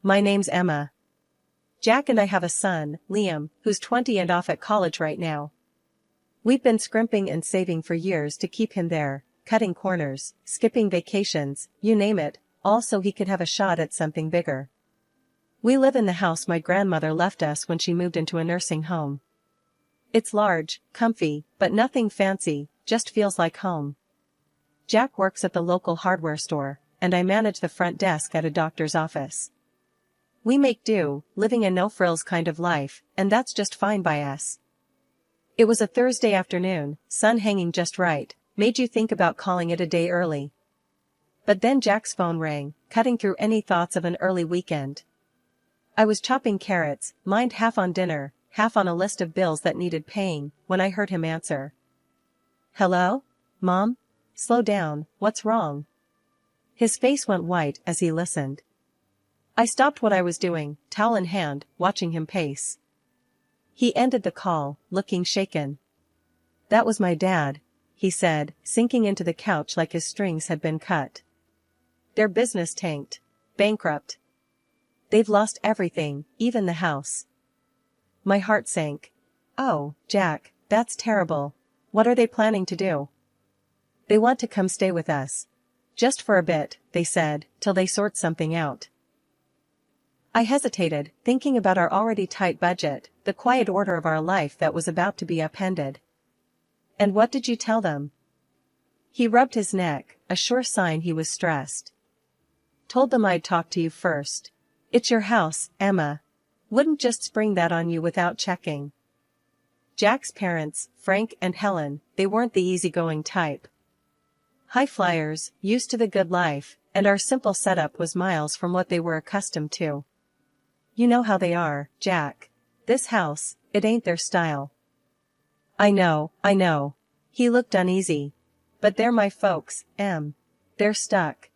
My name's Emma. Jack and I have a son, Liam, who's 20 and off at college right now. We've been scrimping and saving for years to keep him there, cutting corners, skipping vacations, you name it, all so he could have a shot at something bigger. We live in the house my grandmother left us when she moved into a nursing home. It's large, comfy, but nothing fancy, just feels like home. Jack works at the local hardware store, and I manage the front desk at a doctor's office. We make do, living a no-frills kind of life, and that's just fine by us. It was a Thursday afternoon, sun hanging just right, made you think about calling it a day early. But then Jack's phone rang, cutting through any thoughts of an early weekend. I was chopping carrots, mind half on dinner, half on a list of bills that needed paying, when I heard him answer. Hello? Mom? Slow down, what's wrong? His face went white as he listened. I stopped what I was doing, towel in hand, watching him pace. He ended the call, looking shaken. That was my dad, he said, sinking into the couch like his strings had been cut. Their business tanked. Bankrupt. They've lost everything, even the house. My heart sank. Oh, Jack, that's terrible. What are they planning to do? They want to come stay with us. Just for a bit, they said, till they sort something out. I hesitated, thinking about our already tight budget, the quiet order of our life that was about to be upended. And what did you tell them? He rubbed his neck, a sure sign he was stressed. Told them I'd talk to you first. It's your house, Emma. Wouldn't just spring that on you without checking. Jack's parents, Frank and Helen, they weren't the easygoing type. High flyers, used to the good life, and our simple setup was miles from what they were accustomed to. You know how they are, Jack. This house, it ain't their style. I know. He looked uneasy. But they're my folks, Em. They're stuck.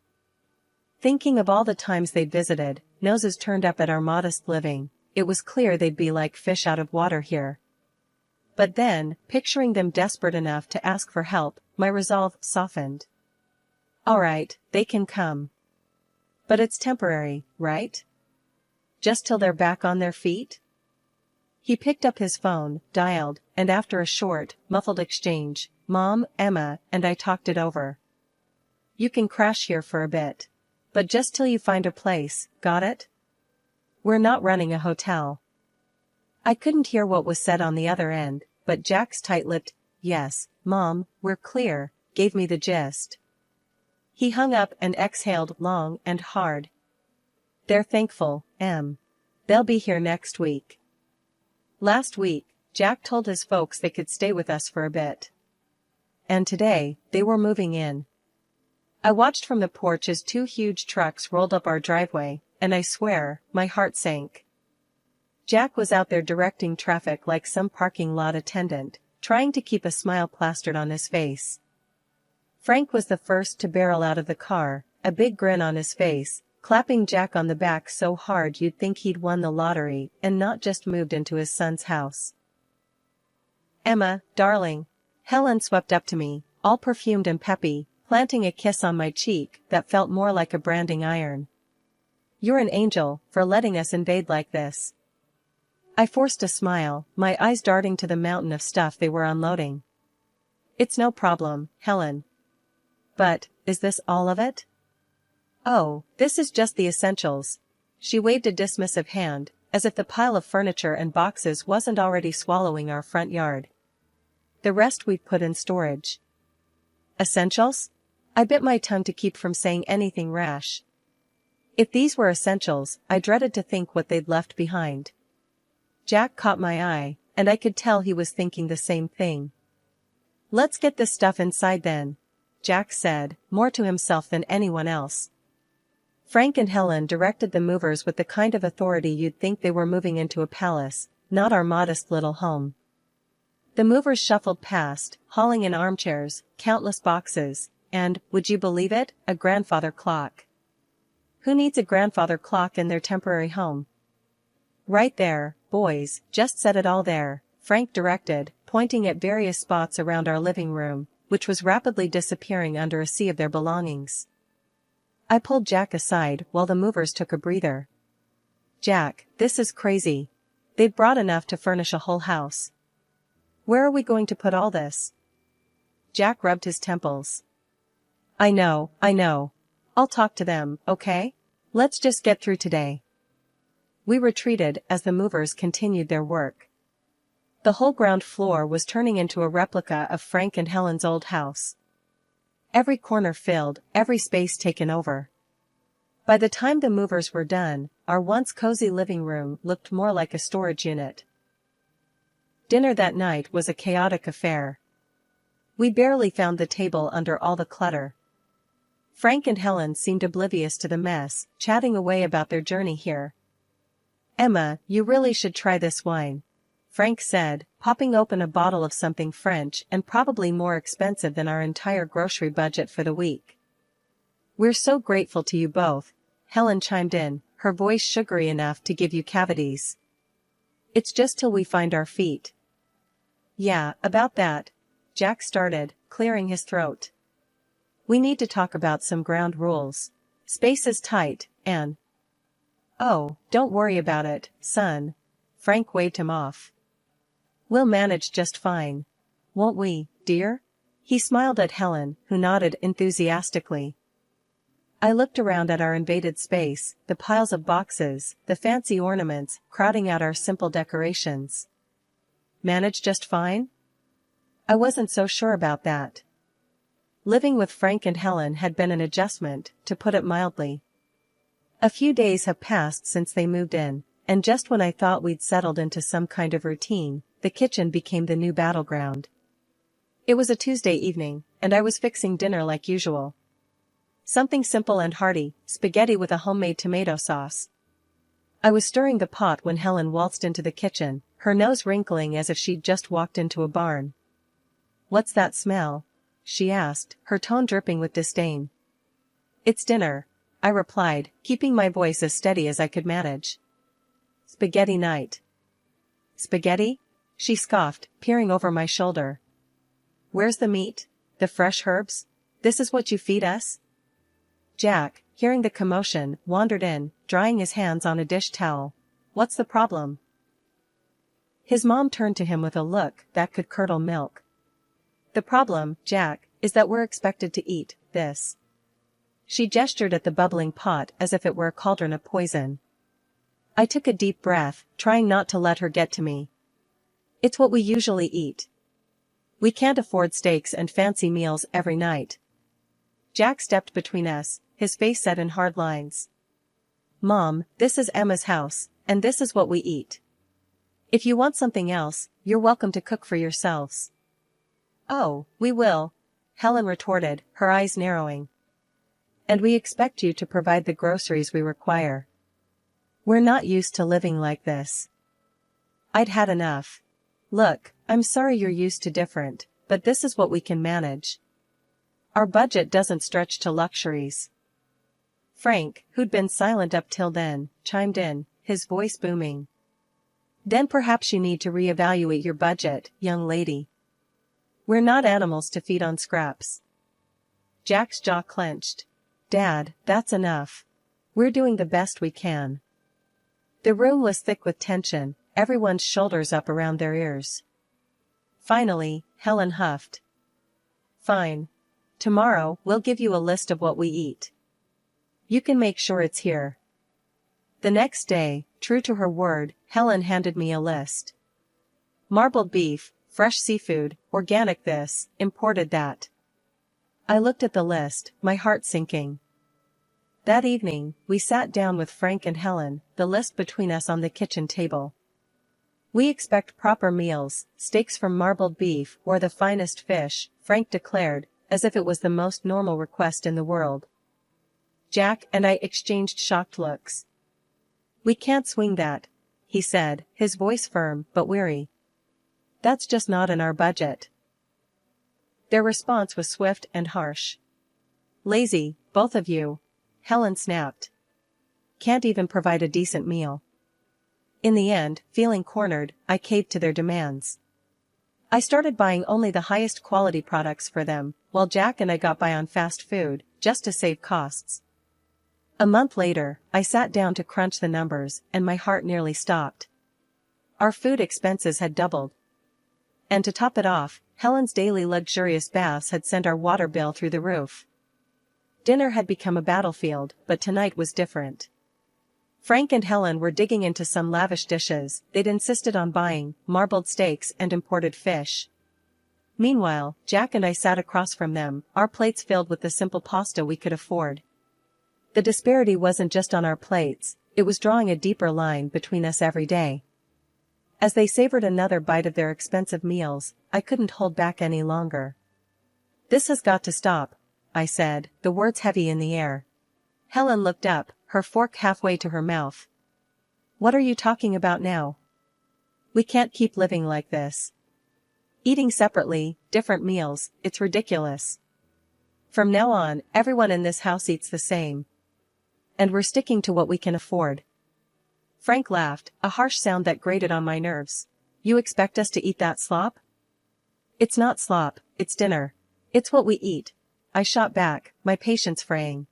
Thinking of all the times they'd visited, noses turned up at our modest living, it was clear they'd be like fish out of water here. But then, picturing them desperate enough to ask for help, my resolve softened. All right, they can come. But it's temporary, right? Just till they're back on their feet? He picked up his phone, dialed, and after a short, muffled exchange, Mom, Emma, and I talked it over. You can crash here for a bit. But just till you find a place, got it? We're not running a hotel. I couldn't hear what was said on the other end, but Jack's tight-lipped, yes, Mom, we're clear, gave me the gist. He hung up and exhaled long and hard. They're thankful, Em. They'll be here next week. Last week, Jack told his folks they could stay with us for a bit. And today, they were moving in. I watched from the porch as two huge trucks rolled up our driveway, and I swear, my heart sank. Jack was out there directing traffic like some parking lot attendant, trying to keep a smile plastered on his face. Frank was the first to barrel out of the car, a big grin on his face, clapping Jack on the back so hard you'd think he'd won the lottery and not just moved into his son's house. Emma, darling. Helen swept up to me, all perfumed and peppy, planting a kiss on my cheek that felt more like a branding iron. You're an angel, for letting us invade like this. I forced a smile, my eyes darting to the mountain of stuff they were unloading. It's no problem, Helen. But, is this all of it? Oh, this is just the essentials. She waved a dismissive hand, as if the pile of furniture and boxes wasn't already swallowing our front yard. The rest we've put in storage. Essentials? I bit my tongue to keep from saying anything rash. If these were essentials, I dreaded to think what they'd left behind. Jack caught my eye, and I could tell he was thinking the same thing. Let's get this stuff inside then, Jack said, more to himself than anyone else. Frank and Helen directed the movers with the kind of authority you'd think they were moving into a palace, not our modest little home. The movers shuffled past, hauling in armchairs, countless boxes, and, would you believe it, a grandfather clock. Who needs a grandfather clock in their temporary home? Right there, boys, just set it all there, Frank directed, pointing at various spots around our living room, which was rapidly disappearing under a sea of their belongings. I pulled Jack aside while the movers took a breather. Jack, this is crazy. They've brought enough to furnish a whole house. Where are we going to put all this? Jack rubbed his temples. I know. I'll talk to them, okay? Let's just get through today. We retreated as the movers continued their work. The whole ground floor was turning into a replica of Frank and Helen's old house. Every corner filled, every space taken over. By the time the movers were done, our once cozy living room looked more like a storage unit. Dinner that night was a chaotic affair. We barely found the table under all the clutter. Frank and Helen seemed oblivious to the mess, chatting away about their journey here. Emma, you really should try this wine, Frank said, popping open a bottle of something French and probably more expensive than our entire grocery budget for the week. We're so grateful to you both, Helen chimed in, her voice sugary enough to give you cavities. It's just till we find our feet. Yeah, about that, Jack started, clearing his throat. We need to talk about some ground rules. Space is tight, and... Oh, don't worry about it, son. Frank waved him off. We'll manage just fine. Won't we, dear? He smiled at Helen, who nodded enthusiastically. I looked around at our invaded space, the piles of boxes, the fancy ornaments, crowding out our simple decorations. Manage just fine? I wasn't so sure about that. Living with Frank and Helen had been an adjustment, to put it mildly. A few days have passed since they moved in, and just when I thought we'd settled into some kind of routine, the kitchen became the new battleground. It was a Tuesday evening, and I was fixing dinner like usual. Something simple and hearty, spaghetti with a homemade tomato sauce. I was stirring the pot when Helen waltzed into the kitchen, her nose wrinkling as if she'd just walked into a barn. What's that smell? She asked, her tone dripping with disdain. It's dinner, I replied, keeping my voice as steady as I could manage. Spaghetti night. Spaghetti? She scoffed, peering over my shoulder. Where's the meat? The fresh herbs? This is what you feed us? Jack, hearing the commotion, wandered in, drying his hands on a dish towel. What's the problem? His mom turned to him with a look that could curdle milk. The problem, Jack, is that we're expected to eat this. She gestured at the bubbling pot as if it were a cauldron of poison. I took a deep breath, trying not to let her get to me. It's what we usually eat. We can't afford steaks and fancy meals every night. Jack stepped between us, his face set in hard lines. Mom, this is Emma's house, and this is what we eat. If you want something else, you're welcome to cook for yourselves. Oh, we will, Helen retorted, her eyes narrowing. And we expect you to provide the groceries we require. We're not used to living like this. I'd had enough. Look, I'm sorry you're used to different, but this is what we can manage. Our budget doesn't stretch to luxuries. Frank, who'd been silent up till then, chimed in, his voice booming. Then perhaps you need to reevaluate your budget, young lady. We're not animals to feed on scraps. Jack's jaw clenched. Dad, that's enough. We're doing the best we can. The room was thick with tension, everyone's shoulders up around their ears. Finally, Helen huffed. Fine. Tomorrow, we'll give you a list of what we eat. You can make sure it's here. The next day, true to her word, Helen handed me a list. Marbled beef, fresh seafood, organic this, imported that. I looked at the list, my heart sinking. That evening, we sat down with Frank and Helen, the list between us on the kitchen table. We expect proper meals, steaks from marbled beef or the finest fish, Frank declared, as if it was the most normal request in the world. Jack and I exchanged shocked looks. We can't swing that, he said, his voice firm but weary. That's just not in our budget. Their response was swift and harsh. Lazy, both of you, Helen snapped. Can't even provide a decent meal. In the end, feeling cornered, I caved to their demands. I started buying only the highest quality products for them, while Jack and I got by on fast food, just to save costs. A month later, I sat down to crunch the numbers, and my heart nearly stopped. Our food expenses had doubled. And to top it off, Helen's daily luxurious baths had sent our water bill through the roof. Dinner had become a battlefield, but tonight was different. Frank and Helen were digging into some lavish dishes they'd insisted on buying, marbled steaks and imported fish. Meanwhile, Jack and I sat across from them, our plates filled with the simple pasta we could afford. The disparity wasn't just on our plates, it was drawing a deeper line between us every day. As they savored another bite of their expensive meals, I couldn't hold back any longer. "This has got to stop," I said, the words heavy in the air. Helen looked up, her fork halfway to her mouth. "What are you talking about now? We can't keep living like this. Eating separately, different meals, it's ridiculous. From now on, everyone in this house eats the same. And we're sticking to what we can afford." Frank laughed, a harsh sound that grated on my nerves. "You expect us to eat that slop?" "It's not slop, it's dinner. It's what we eat," I shot back, my patience fraying.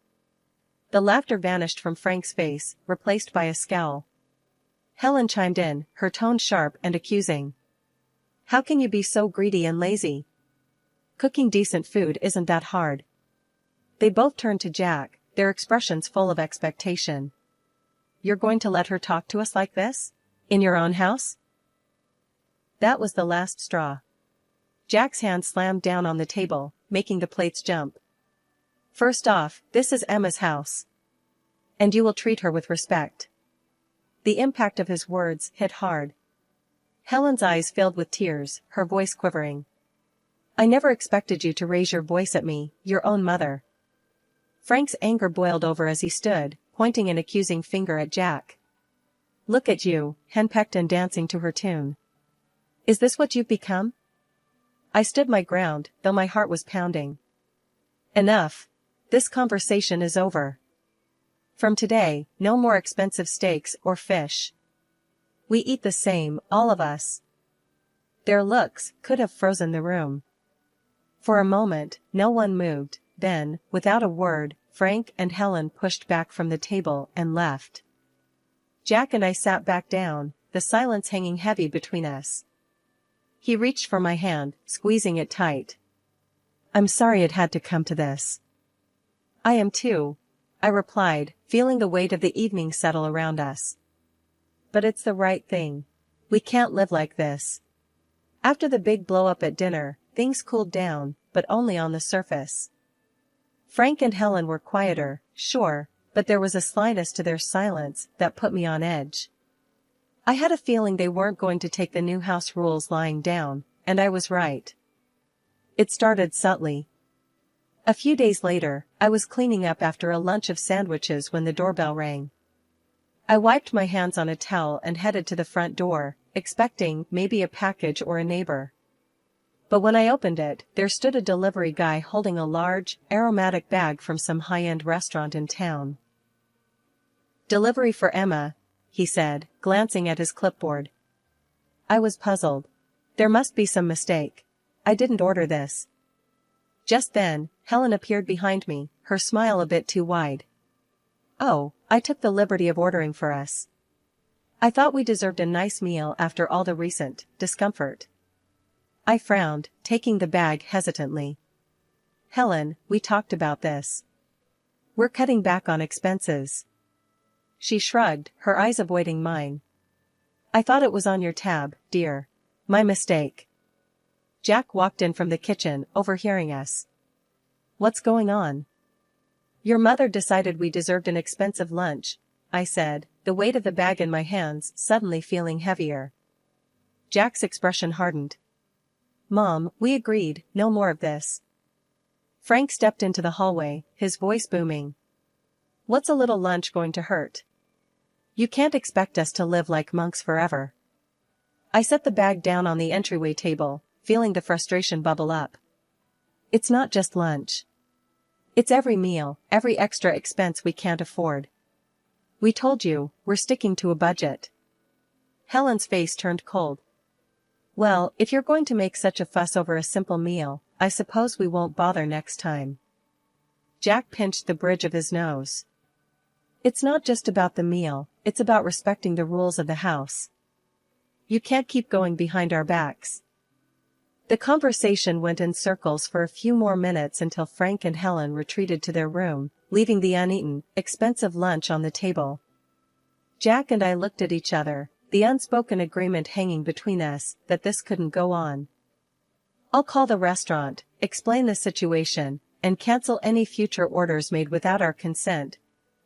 The laughter vanished from Frank's face, replaced by a scowl. Helen chimed in, her tone sharp and accusing. "How can you be so greedy and lazy? Cooking decent food isn't that hard." They both turned to Jack, their expressions full of expectation. "You're going to let her talk to us like this? In your own house?" That was the last straw. Jack's hand slammed down on the table, making the plates jump. "First off, this is Emma's house. And you will treat her with respect." The impact of his words hit hard. Helen's eyes filled with tears, her voice quivering. "I never expected you to raise your voice at me, your own mother." Frank's anger boiled over as he stood, pointing an accusing finger at Jack. "Look at you, henpecked and dancing to her tune. Is this what you've become?" I stood my ground, though my heart was pounding. "Enough. This conversation is over. From today, no more expensive steaks or fish. We eat the same, all of us." Their looks could have frozen the room. For a moment, no one moved, then, without a word, Frank and Helen pushed back from the table and left. Jack and I sat back down, the silence hanging heavy between us. He reached for my hand, squeezing it tight. "I'm sorry it had to come to this." "I am too," I replied, feeling the weight of the evening settle around us. "But it's the right thing. We can't live like this." After the big blow-up at dinner, things cooled down, but only on the surface. Frank and Helen were quieter, sure, but there was a slyness to their silence that put me on edge. I had a feeling they weren't going to take the new house rules lying down, and I was right. It started subtly. A few days later, I was cleaning up after a lunch of sandwiches when the doorbell rang. I wiped my hands on a towel and headed to the front door, expecting maybe a package or a neighbor. But when I opened it, there stood a delivery guy holding a large, aromatic bag from some high-end restaurant in town. "Delivery for Emma," he said, glancing at his clipboard. I was puzzled. There must be some mistake. I didn't order this. Just then, Helen appeared behind me, her smile a bit too wide. "Oh, I took the liberty of ordering for us. I thought we deserved a nice meal after all the recent discomfort." I frowned, taking the bag hesitantly. "Helen, we talked about this. We're cutting back on expenses." She shrugged, her eyes avoiding mine. "I thought it was on your tab, dear. My mistake." Jack walked in from the kitchen, overhearing us. "What's going on?" "Your mother decided we deserved an expensive lunch," I said, the weight of the bag in my hands suddenly feeling heavier. Jack's expression hardened. "Mom, we agreed, no more of this." Frank stepped into the hallway, his voice booming. "What's a little lunch going to hurt? You can't expect us to live like monks forever." I set the bag down on the entryway table, feeling the frustration bubble up. "It's not just lunch. It's every meal, every extra expense we can't afford. We told you, we're sticking to a budget." Helen's face turned cold. "Well, if you're going to make such a fuss over a simple meal, I suppose we won't bother next time." Jack pinched the bridge of his nose. It's not just about the meal, it's about respecting the rules of the house. You can't keep going behind our backs. The conversation went in circles for a few more minutes until Frank and Helen retreated to their room, leaving the uneaten, expensive lunch on the table. Jack and I looked at each other, the unspoken agreement hanging between us that this couldn't go on. I'll call the restaurant, explain the situation, and cancel any future orders made without our consent,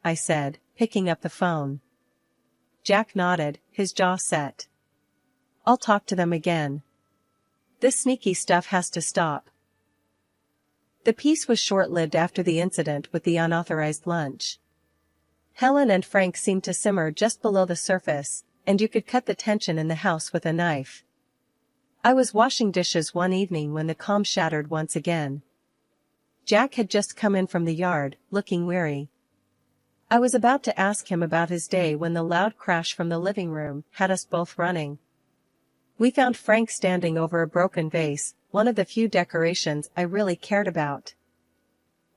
I said, picking up the phone. Jack nodded, his jaw set. I'll talk to them again. This sneaky stuff has to stop. The peace was short-lived after the incident with the unauthorized lunch. Helen and Frank seemed to simmer just below the surface, and you could cut the tension in the house with a knife. I was washing dishes one evening when the calm shattered once again. Jack had just come in from the yard, looking weary. I was about to ask him about his day when the loud crash from the living room had us both running. We found Frank standing over a broken vase, one of the few decorations I really cared about.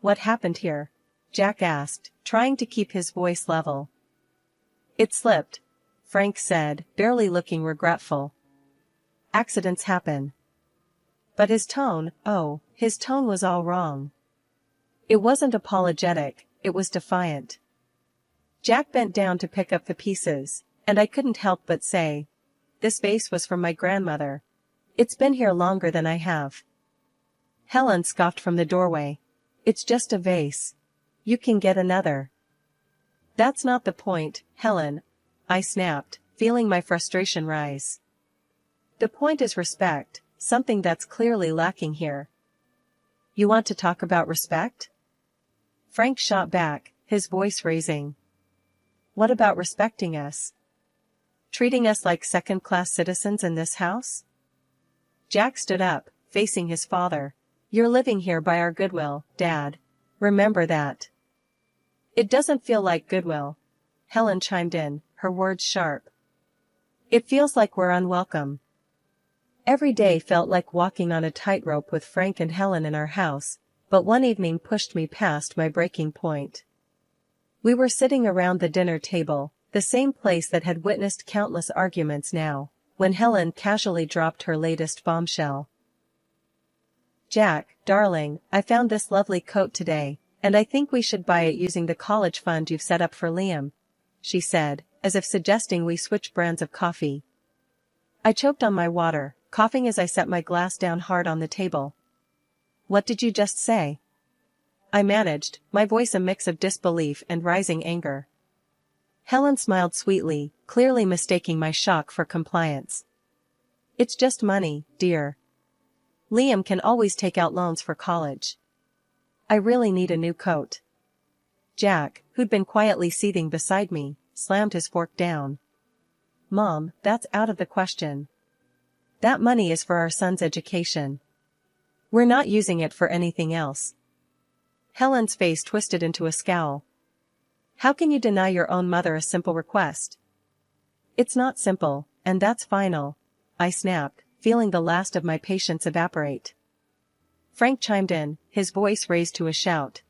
What happened here? Jack asked, trying to keep his voice level. It slipped, Frank said, barely looking regretful. Accidents happen. But his tone was all wrong. It wasn't apologetic, it was defiant. Jack bent down to pick up the pieces, and I couldn't help but say, "This vase was from my grandmother. It's been here longer than I have." Helen scoffed from the doorway. "It's just a vase. You can get another." "That's not the point, Helen," I snapped, feeling my frustration rise. "The point is respect, something that's clearly lacking here." "You want to talk about respect?" Frank shot back, his voice raising. "What about respecting us? Treating us like second-class citizens in this house?" Jack stood up, facing his father. "You're living here by our goodwill, Dad. Remember that." "It doesn't feel like goodwill," Helen chimed in, her words sharp. "It feels like we're unwelcome." Every day felt like walking on a tightrope with Frank and Helen in our house, but one evening pushed me past my breaking point. We were sitting around the dinner table, the same place that had witnessed countless arguments now, when Helen casually dropped her latest bombshell. "Jack, darling, I found this lovely coat today, and I think we should buy it using the college fund you've set up for Liam," she said, as if suggesting we switch brands of coffee. I choked on my water, coughing as I set my glass down hard on the table. "What did you just say?" I managed, my voice a mix of disbelief and rising anger. Helen smiled sweetly, clearly mistaking my shock for compliance. "It's just money, dear. Liam can always take out loans for college. I really need a new coat." Jack, who'd been quietly seething beside me, slammed his fork down. "Mom, that's out of the question. That money is for our son's education. We're not using it for anything else." Helen's face twisted into a scowl. "How can you deny your own mother a simple request?" "It's not simple, and that's final," I snapped, feeling the last of my patience evaporate. Frank chimed in, his voice raised to a shout.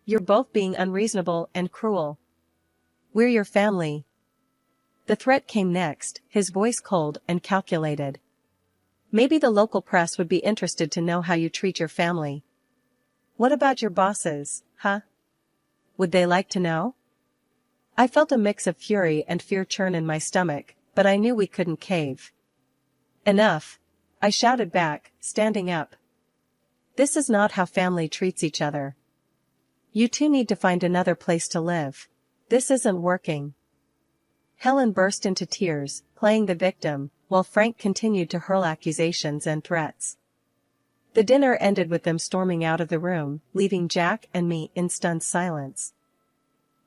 "You're both being unreasonable and cruel. We're your family." The threat came next, his voice cold and calculated. "Maybe the local press would be interested to know how you treat your family." "What about your bosses, huh? Would they like to know?" I felt a mix of fury and fear churn in my stomach, but I knew we couldn't cave. "Enough," I shouted back, standing up. "This is not how family treats each other. You two need to find another place to live. This isn't working." Helen burst into tears, playing the victim, while Frank continued to hurl accusations and threats. The dinner ended with them storming out of the room, leaving Jack and me in stunned silence.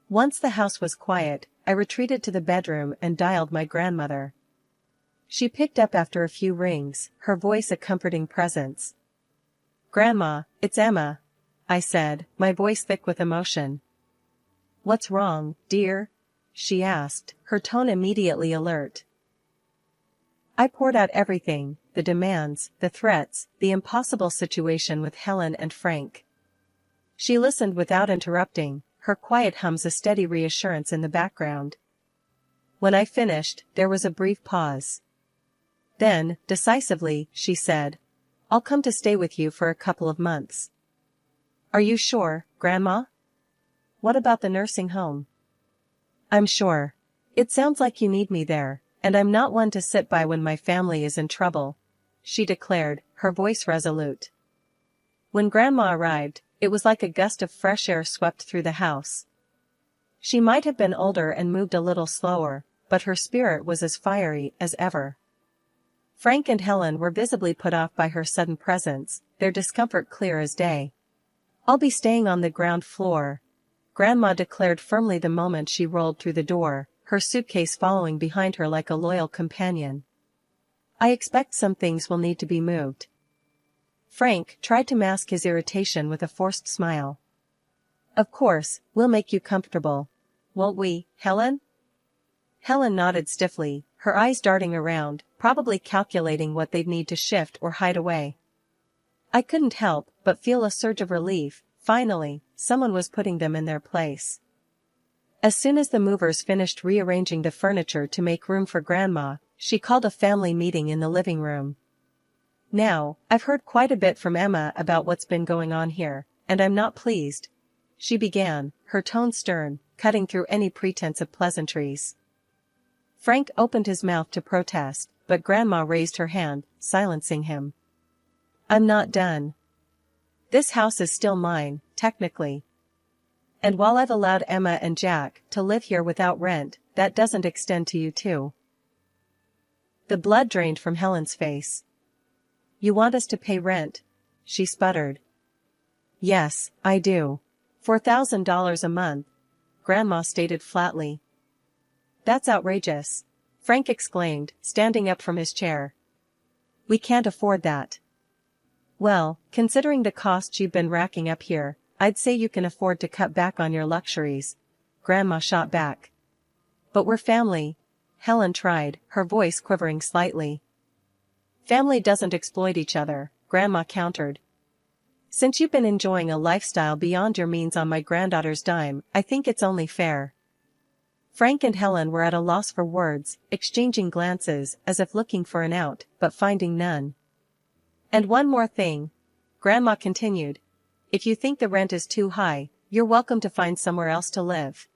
Once the house was quiet, I retreated to the bedroom and dialed my grandmother. She picked up after a few rings, her voice a comforting presence. "Grandma, it's Emma," I said, my voice thick with emotion. "What's wrong, dear?" she asked, her tone immediately alert. I poured out everything, the demands, the threats, the impossible situation with Helen and Frank. She listened without interrupting, her quiet hums a steady reassurance in the background. When I finished, there was a brief pause. Then, decisively, she said, "I'll come to stay with you for a couple of months." "Are you sure, Grandma? What about the nursing home?" "I'm sure. It sounds like you need me there, and I'm not one to sit by when my family is in trouble," she declared, her voice resolute. When Grandma arrived, it was like a gust of fresh air swept through the house. She might have been older and moved a little slower, but her spirit was as fiery as ever. Frank and Helen were visibly put off by her sudden presence, their discomfort clear as day. "I'll be staying on the ground floor," Grandma declared firmly the moment she rolled through the door, her suitcase following behind her like a loyal companion. "I expect some things will need to be moved." Frank tried to mask his irritation with a forced smile. "Of course, we'll make you comfortable. Won't we, Helen?" Helen nodded stiffly, her eyes darting around, probably calculating what they'd need to shift or hide away. I couldn't help but feel a surge of relief. Finally, someone was putting them in their place. As soon as the movers finished rearranging the furniture to make room for Grandma, she called a family meeting in the living room. "Now, I've heard quite a bit from Emma about what's been going on here, and I'm not pleased," she began, her tone stern, cutting through any pretense of pleasantries. Frank opened his mouth to protest, but Grandma raised her hand, silencing him. "I'm not done. This house is still mine, technically. And while I've allowed Emma and Jack to live here without rent, that doesn't extend to you too." The blood drained from Helen's face. "You want us to pay rent?" she sputtered. "Yes, I do. $4,000 a month," Grandma stated flatly. "That's outrageous," Frank exclaimed, standing up from his chair. "We can't afford that." "Well, considering the costs you've been racking up here, I'd say you can afford to cut back on your luxuries," Grandma shot back. "But we're family," Helen tried, her voice quivering slightly. "Family doesn't exploit each other," Grandma countered. "Since you've been enjoying a lifestyle beyond your means on my granddaughter's dime, I think it's only fair." Frank and Helen were at a loss for words, exchanging glances as if looking for an out, but finding none. "And one more thing," Grandma continued. "If you think the rent is too high, you're welcome to find somewhere else to live.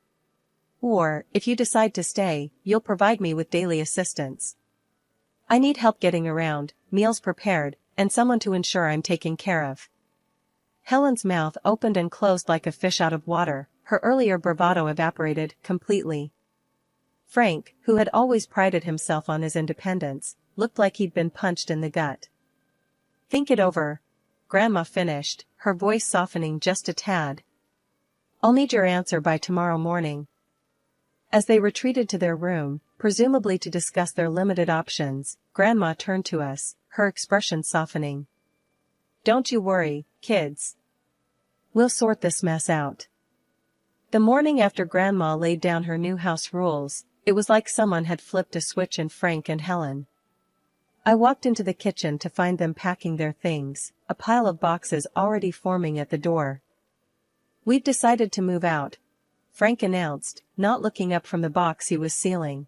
Or, if you decide to stay, you'll provide me with daily assistance. I need help getting around, meals prepared, and someone to ensure I'm taken care of." Helen's mouth opened and closed like a fish out of water, her earlier bravado evaporated completely. Frank, who had always prided himself on his independence, looked like he'd been punched in the gut. "Think it over," Grandma finished, her voice softening just a tad. "I'll need your answer by tomorrow morning." As they retreated to their room, presumably to discuss their limited options, Grandma turned to us, her expression softening. "Don't you worry, kids. We'll sort this mess out." The morning after Grandma laid down her new house rules, it was like someone had flipped a switch in Frank and Helen. I walked into the kitchen to find them packing their things, a pile of boxes already forming at the door. "We've decided to move out," Frank announced, not looking up from the box he was sealing.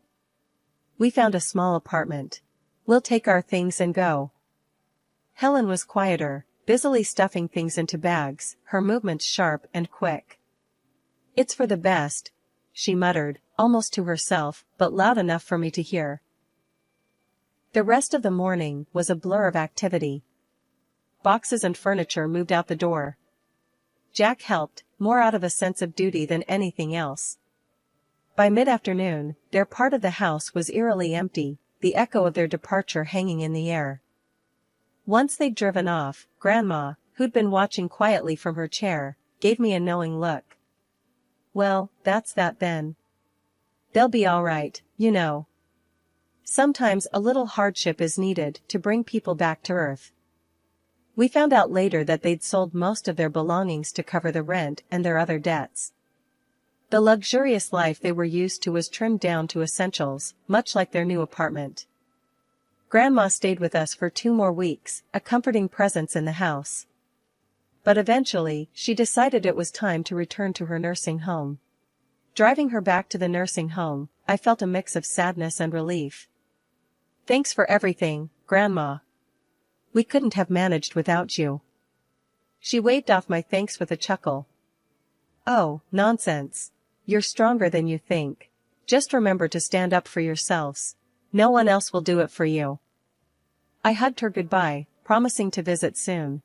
"We found a small apartment. We'll take our things and go." Helen was quieter, busily stuffing things into bags, her movements sharp and quick. "It's for the best," she muttered, almost to herself, but loud enough for me to hear. The rest of the morning was a blur of activity. Boxes and furniture moved out the door. Jack helped, more out of a sense of duty than anything else. By mid-afternoon, their part of the house was eerily empty, the echo of their departure hanging in the air. Once they'd driven off, Grandma, who'd been watching quietly from her chair, gave me a knowing look. "Well, that's that then. They'll be all right, you know. Sometimes a little hardship is needed to bring people back to earth." We found out later that they'd sold most of their belongings to cover the rent and their other debts. The luxurious life they were used to was trimmed down to essentials, much like their new apartment. Grandma stayed with us for 2 more weeks, a comforting presence in the house. But eventually, she decided it was time to return to her nursing home. Driving her back to the nursing home, I felt a mix of sadness and relief. "Thanks for everything, Grandma. We couldn't have managed without you." She waved off my thanks with a chuckle. "Oh, nonsense. You're stronger than you think. Just remember to stand up for yourselves. No one else will do it for you." I hugged her goodbye, promising to visit soon.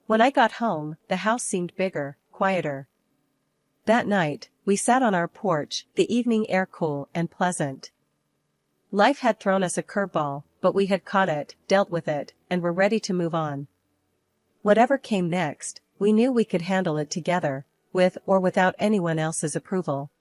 When I got home, the house seemed bigger, quieter. That night, we sat on our porch, the evening air cool and pleasant. Life had thrown us a curveball, but we had caught it, dealt with it, and were ready to move on. Whatever came next, we knew we could handle it together, with or without anyone else's approval.